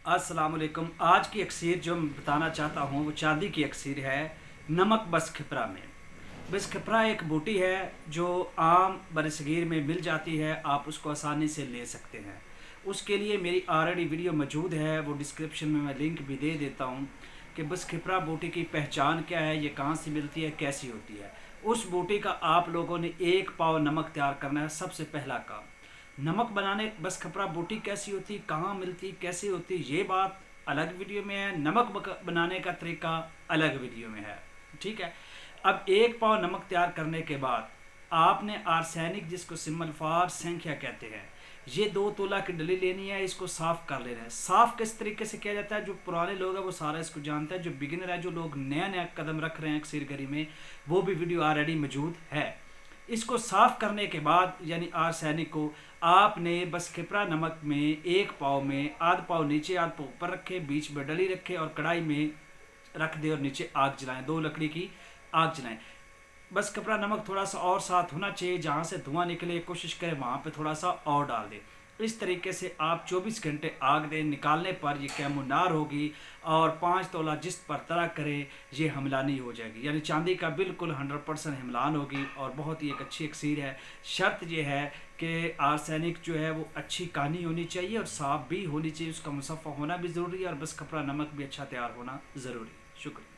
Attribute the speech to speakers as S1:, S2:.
S1: अस्सलाम वालेकुम। आज की अक्सर जो मैं बताना चाहता हूँ वो चांदी की अक्सर है नमक बस खिपरा में। बस खिपरा एक बूटी है जो आम बरसगीर में मिल जाती है, आप उसको आसानी से ले सकते हैं। उसके लिए मेरी ऑलरेडी वीडियो मौजूद है, वो डिस्क्रिप्शन में मैं लिंक भी दे देता हूँ कि बस खिपरा बूटी की पहचान क्या है, ये कहाँ से मिलती है, कैसी होती है। उस बूटी का आप लोगों ने 1 पाव नमक तैयार करना है। सबसे पहला काम नमक बनाने, बस खपरा बूटी कैसी होती, कहाँ मिलती, कैसी होती, ये बात अलग वीडियो में है। नमक बनाने का तरीका अलग वीडियो में है, ठीक है। अब 1 पाव नमक तैयार करने के बाद आपने आर्सेनिक, जिसको सिंपल फार संख्या कहते हैं, ये 2 तोला की डली लेनी है। इसको साफ़ कर लेना है। साफ़ किस तरीके से किया जाता है, जो पुराने लोग हैं वो सारा इसको जानते हैं। जो बिगिनर है, जो लोग नया नया कदम रख रहे हैं सिरगरी में, वो भी वीडियो ऑलरेडी मौजूद है। इसको साफ़ करने के बाद यानी आर्सेनिक को आपने बस खिपरा नमक में 1 पाव में आध पाव नीचे आध पाव ऊपर रखे, बीच में डली रखे और कढ़ाई में रख दे और नीचे आग जलाएं। 2 लकड़ी की आग जलाएं। बस खपरा नमक थोड़ा सा और साथ होना चाहिए, जहाँ से धुआं निकले कोशिश करें वहाँ पे थोड़ा सा और डाल दें। इस तरीके से आप 24 घंटे आग दें। निकालने पर ये कैमोनार होगी और 5 तोला जिस पर तरह करें ये हमलानी हो जाएगी, यानी चांदी का बिल्कुल 100% हमलान होगी और बहुत ही एक अच्छी अक्सीर है। शर्त ये है कि आर्सेनिक जो है वो अच्छी कहानी होनी चाहिए और साफ़ भी होनी चाहिए, उसका मुसफ़्फ़ा होना भी ज़रूरी है और बस खपरा नमक भी अच्छा तैयार होना ज़रूरी है। शुक्रिया।